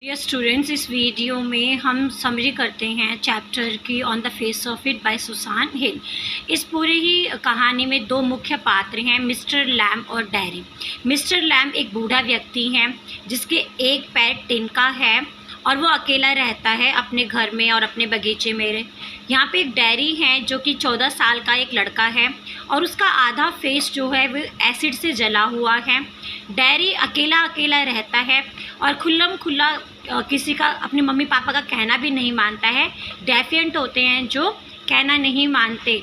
Dear students, इस video में हम समरी करते हैं चैप्टर की on the face of it by Susan Hill. इस पूरी ही कहानी में दो मुख्य पात्र हैं, मिस्टर लैम और डैरी। मिस्टर लैम एक बूढ़ा व्यक्ति हैं जिसके एक पैर टिनका है और वो अकेला रहता है अपने घर में और अपने बगीचे में। यहाँ पे एक डैरी है जो कि 14 साल का एक लड़का है और उसका आधा फेस जो है वो एसिड से जला हुआ है। डैरी अकेला अकेला रहता है और खुल्लम खुल्ला किसी का अपने मम्मी पापा का कहना भी नहीं मानता है। डेफिएंट होते हैं जो कहना नहीं मानते।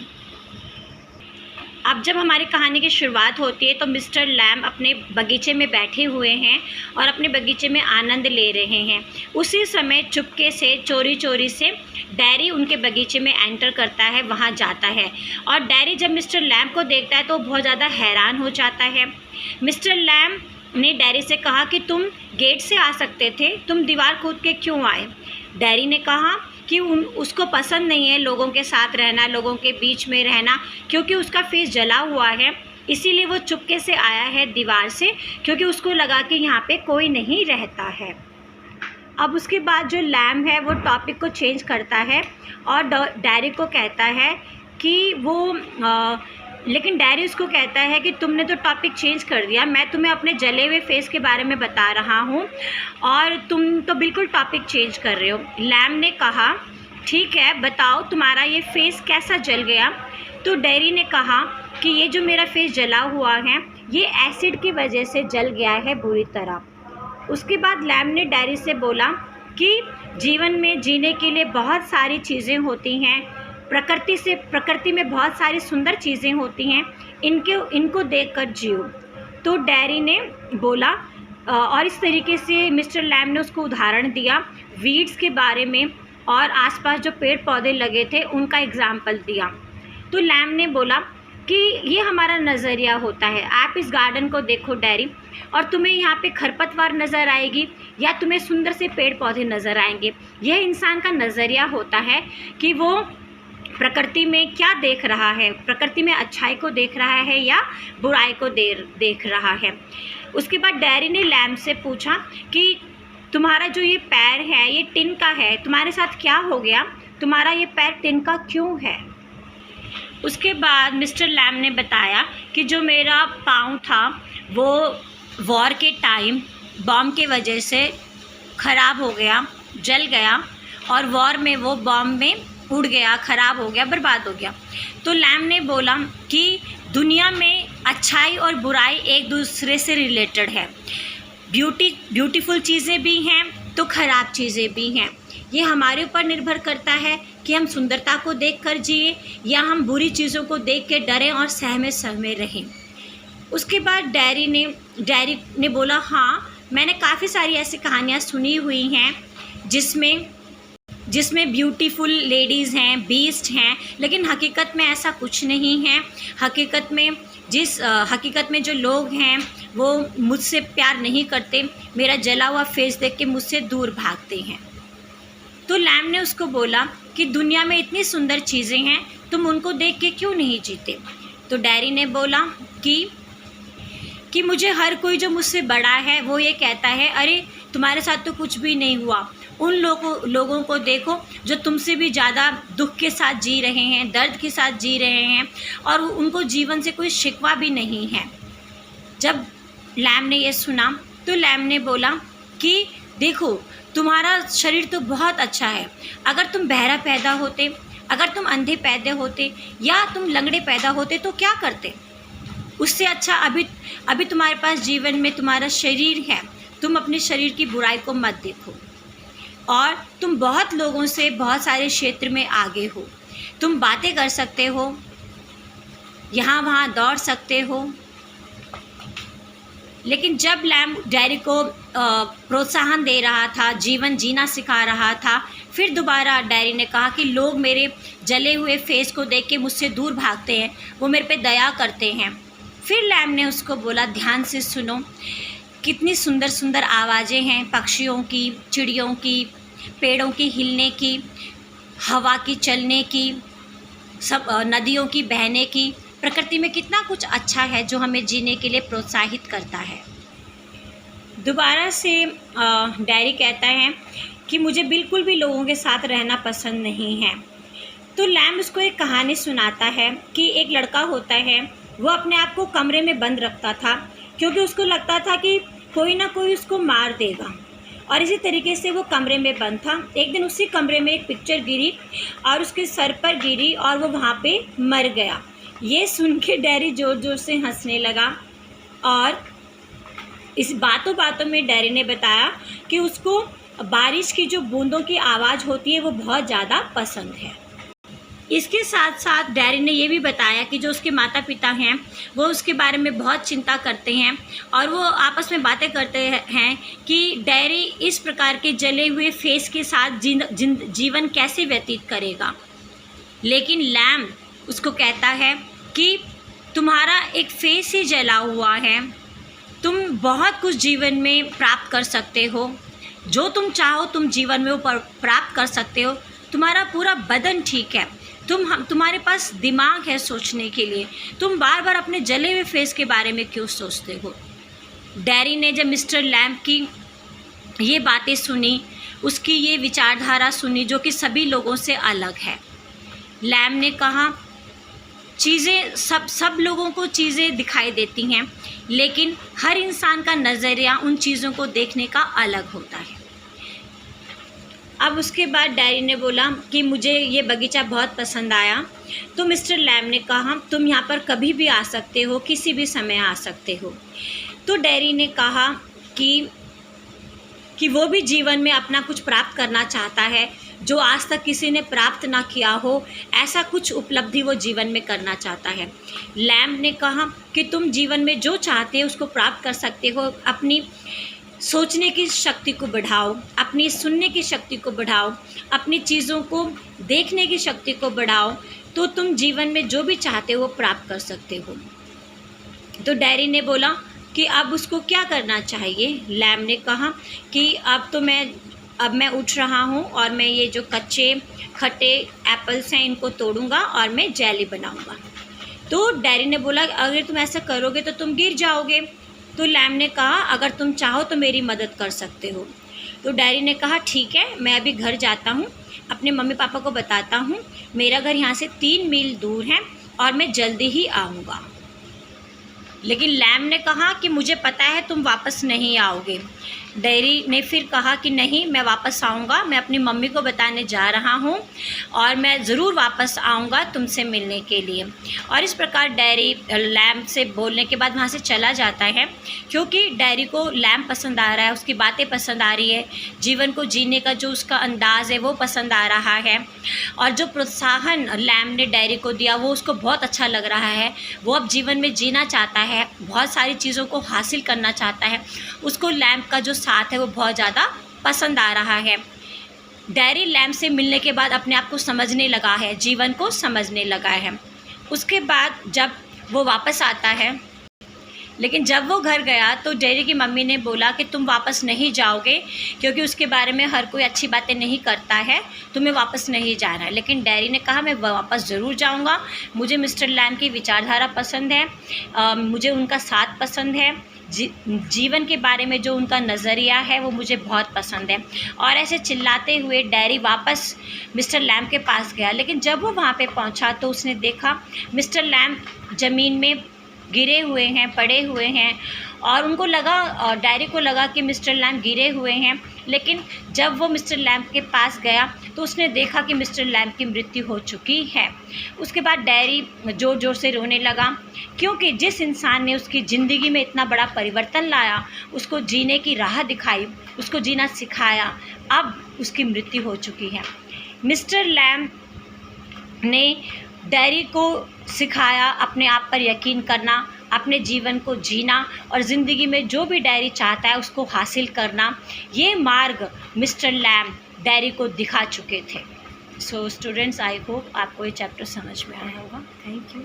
अब जब हमारी कहानी की शुरुआत होती है तो मिस्टर लैम अपने बगीचे में बैठे हुए हैं और अपने बगीचे में आनंद ले रहे हैं। उसी समय चुपके से चोरी चोरी से डैरी उनके बगीचे में एंटर करता है, वहाँ जाता है। और डैरी जब मिस्टर लैम को देखता है तो बहुत ज़्यादा हैरान हो जाता है। मिस्टर लैम ने डैरी से कहा कि तुम गेट से आ सकते थे, तुम दीवार कूद के क्यों आए। डैरी ने कहा कि उसको पसंद नहीं है लोगों के साथ रहना, लोगों के बीच में रहना, क्योंकि उसका फेस जला हुआ है, इसीलिए वो चुपके से आया है दीवार से, क्योंकि उसको लगा कि यहाँ पे कोई नहीं रहता है। अब उसके बाद जो लैम है वो टॉपिक को चेंज करता है और डैरी को कहता है कि लेकिन डैरी उसको कहता है कि तुमने तो टॉपिक चेंज कर दिया, मैं तुम्हें अपने जले हुए फेस के बारे में बता रहा हूँ और तुम तो बिल्कुल टॉपिक चेंज कर रहे हो। लैम ने कहा ठीक है, बताओ तुम्हारा ये फेस कैसा जल गया। तो डैरी ने कहा कि ये जो मेरा फेस जला हुआ है ये एसिड की वजह से जल गया है बुरी तरह। उसके बाद लैम ने डैरी से बोला कि जीवन में जीने के लिए बहुत सारी चीज़ें होती हैं, प्रकृति में बहुत सारी सुंदर चीज़ें होती हैं, इनको देखकर जियो। तो डैरी ने बोला और इस तरीके से मिस्टर लैम ने उसको उदाहरण दिया वीड्स के बारे में और आसपास जो पेड़ पौधे लगे थे उनका एग्जाम्पल दिया। तो लैम ने बोला कि ये हमारा नज़रिया होता है, आप इस गार्डन को देखो डैरी, और तुम्हें यहाँ पे खरपतवार नज़र आएगी या तुम्हें सुंदर से पेड़ पौधे नज़र आएंगे। यह इंसान का नज़रिया होता है कि वो प्रकृति में क्या देख रहा है, प्रकृति में अच्छाई को देख रहा है या बुराई को देख रहा है। उसके बाद डैरी ने लैम से पूछा कि तुम्हारा जो ये पैर है ये टिन का है, तुम्हारे साथ क्या हो गया, तुम्हारा ये पैर टिन का क्यों है। उसके बाद मिस्टर लैम ने बताया कि जो मेरा पाँव था वो वॉर के टाइम बॉम्ब के वजह से ख़राब हो गया, जल गया और वॉर में वो बॉम्ब में उड़ गया, ख़राब हो गया, बर्बाद हो गया। तो लैम ने बोला कि दुनिया में अच्छाई और बुराई एक दूसरे से रिलेटेड है, ब्यूटीफुल चीज़ें भी हैं तो ख़राब चीज़ें भी हैं। ये हमारे ऊपर निर्भर करता है कि हम सुंदरता को देख कर जिए या हम बुरी चीज़ों को देख के डरें और सहमे सहमे रहें। उसके बाद डैरी ने बोला हाँ, मैंने काफ़ी सारी ऐसी कहानियाँ सुनी हुई हैं जिसमें ब्यूटीफुल लेडीज़ हैं, बीस्ट हैं, लेकिन हकीकत में ऐसा कुछ नहीं है। हकीकत में जो लोग हैं वो मुझसे प्यार नहीं करते, मेरा जला हुआ फेस देख के मुझसे दूर भागते हैं। तो लैम ने उसको बोला कि दुनिया में इतनी सुंदर चीज़ें हैं, तुम उनको देख के क्यों नहीं जीते। तो डैरी ने बोला कि मुझे हर कोई जो मुझसे बड़ा है वो ये कहता है अरे तुम्हारे साथ तो कुछ भी नहीं हुआ। उन लोगों को देखो जो तुमसे भी ज़्यादा दुख के साथ जी रहे हैं, दर्द के साथ जी रहे हैं और उनको जीवन से कोई शिकवा भी नहीं है। जब लैम ने ये सुना तो लैम ने बोला कि देखो तुम्हारा शरीर तो बहुत अच्छा है, अगर तुम बहरा पैदा होते, अगर तुम अंधे पैदा होते या तुम लंगड़े पैदा होते तो क्या करते। उससे अच्छा अभी तुम्हारे पास जीवन में तुम्हारा शरीर है, तुम अपने शरीर की बुराई को मत देखो। और तुम बहुत लोगों से बहुत सारे क्षेत्र में आगे हो, तुम बातें कर सकते हो, यहाँ वहाँ दौड़ सकते हो। लेकिन जब लैम डैरी को प्रोत्साहन दे रहा था, जीवन जीना सिखा रहा था, फिर दोबारा डैरी ने कहा कि लोग मेरे जले हुए फेस को देख के मुझसे दूर भागते हैं, वो मेरे पे दया करते हैं। फिर लैम ने उसको बोला ध्यान से सुनो, कितनी सुंदर सुंदर आवाज़ें हैं पक्षियों की, चिड़ियों की, पेड़ों की हिलने की, हवा की चलने की, सब नदियों की बहने की। प्रकृति में कितना कुछ अच्छा है जो हमें जीने के लिए प्रोत्साहित करता है। दोबारा से डैरी कहता है कि मुझे बिल्कुल भी लोगों के साथ रहना पसंद नहीं है। तो लैम उसको एक कहानी सुनाता है कि एक लड़का होता है, वो अपने आप को कमरे में बंद रखता था क्योंकि उसको लगता था कि कोई ना कोई उसको मार देगा, और इसी तरीके से वो कमरे में बंद था। एक दिन उसी कमरे में एक पिक्चर गिरी और उसके सर पर गिरी और वो वहाँ पे मर गया। ये सुन के डैरी ज़ोर ज़ोर से हंसने लगा, और इस बातों बातों में डैरी ने बताया कि उसको बारिश की जो बूंदों की आवाज़ होती है वो बहुत ज़्यादा पसंद है। इसके साथ साथ डैरी ने ये भी बताया कि जो उसके माता पिता हैं वो उसके बारे में बहुत चिंता करते हैं, और वो आपस में बातें करते हैं कि डैरी इस प्रकार के जले हुए फेस के साथ जीवन कैसे व्यतीत करेगा। लेकिन लैम उसको कहता है कि तुम्हारा एक फेस ही जला हुआ है, तुम बहुत कुछ जीवन में प्राप्त कर सकते हो, जो तुम चाहो तुम जीवन में वो प्राप्त कर सकते हो। तुम्हारा पूरा बदन ठीक है, तुम्हारे पास दिमाग है सोचने के लिए, तुम बार बार अपने जले हुए फेस के बारे में क्यों सोचते हो। डैरी ने जब मिस्टर लैम की ये बातें सुनी, उसकी ये विचारधारा सुनी जो कि सभी लोगों से अलग है, लैम ने कहा चीज़ें सब लोगों को चीज़ें दिखाई देती हैं, लेकिन हर इंसान का नज़रिया उन चीज़ों को देखने का अलग होता है। अब उसके बाद डैरी ने बोला कि मुझे ये बगीचा बहुत पसंद आया। तो मिस्टर लैम ने कहा तुम यहाँ पर कभी भी आ सकते हो, किसी भी समय आ सकते हो। तो डैरी ने कहा कि वो भी जीवन में अपना कुछ प्राप्त करना चाहता है जो आज तक किसी ने प्राप्त ना किया हो, ऐसा कुछ उपलब्धि वो जीवन में करना चाहता है। लैम ने कहा कि तुम जीवन में जो चाहते हो उसको प्राप्त कर सकते हो, अपनी सोचने की शक्ति को बढ़ाओ, अपनी सुनने की शक्ति को बढ़ाओ, अपनी चीज़ों को देखने की शक्ति को बढ़ाओ, तो तुम जीवन में जो भी चाहते हो वो प्राप्त कर सकते हो। तो डैरी ने बोला कि अब उसको क्या करना चाहिए। लैम ने कहा कि अब मैं उठ रहा हूँ और मैं ये जो कच्चे खट्टे एप्पल्स हैं इनको तोड़ूंगा और मैं जेली बनाऊंगा। तो डैरी ने बोला अगर तुम ऐसा करोगे तो तुम गिर जाओगे। तो लैम ने कहा अगर तुम चाहो तो मेरी मदद कर सकते हो। तो डैरी ने कहा ठीक है, मैं अभी घर जाता हूँ, अपने मम्मी पापा को बताता हूँ, मेरा घर यहाँ से 3 मील दूर है और मैं जल्दी ही आऊँगा। लेकिन लैम ने कहा कि मुझे पता है तुम वापस नहीं आओगे। डैरी ने फिर कहा कि नहीं, मैं वापस आऊँगा, मैं अपनी मम्मी को बताने जा रहा हूँ और मैं ज़रूर वापस आऊँगा तुमसे मिलने के लिए। और इस प्रकार डैरी लैम से बोलने के बाद वहाँ से चला जाता है, क्योंकि डैरी को लैम पसंद आ रहा है, उसकी बातें पसंद आ रही है, जीवन को जीने का जो उसका अंदाज़ है वो पसंद आ रहा है, और जो प्रोत्साहन लैम ने डैरी को दिया वो उसको बहुत अच्छा लग रहा है। वो अब जीवन में जीना चाहता है, बहुत सारी चीज़ों को हासिल करना चाहता है, उसको लैम का जो साथ है वो बहुत ज़्यादा पसंद आ रहा है। डैरी लैम से मिलने के बाद अपने आप को समझने लगा है, जीवन को समझने लगा है। उसके बाद जब वो वापस आता है, लेकिन जब वो घर गया तो डैरी की मम्मी ने बोला कि तुम वापस नहीं जाओगे, क्योंकि उसके बारे में हर कोई अच्छी बातें नहीं करता है, तुम्हें वापस नहीं जाना है। लेकिन डैरी ने कहा मैं वापस ज़रूर जाऊंगा, मुझे मिस्टर लैम की विचारधारा पसंद है, मुझे उनका साथ पसंद है, जीवन के बारे में जो उनका नज़रिया है वो मुझे बहुत पसंद है। और ऐसे चिल्लाते हुए डैरी वापस मिस्टर लैम के पास गया। लेकिन जब वो वहाँ पे पहुँचा तो उसने देखा मिस्टर लैम ज़मीन में गिरे हुए हैं, पड़े हुए हैं, और उनको लगा, डैरी को लगा कि मिस्टर लैम गिरे हुए हैं। लेकिन जब वो मिस्टर लैम के पास गया तो उसने देखा कि मिस्टर लैम की मृत्यु हो चुकी है। उसके बाद डैरी ज़ोर ज़ोर से रोने लगा, क्योंकि जिस इंसान ने उसकी ज़िंदगी में इतना बड़ा परिवर्तन लाया, उसको जीने की राह दिखाई, उसको जीना सिखाया, अब उसकी मृत्यु हो चुकी है। मिस्टर लैम ने डैरी को सिखाया अपने आप पर यकीन करना, अपने जीवन को जीना, और ज़िंदगी में जो भी डैरी चाहता है उसको हासिल करना। ये मार्ग मिस्टर लैम डैरी को दिखा चुके थे। सो स्टूडेंट्स, आई होप आपको ये चैप्टर समझ में आया होगा। Thank you.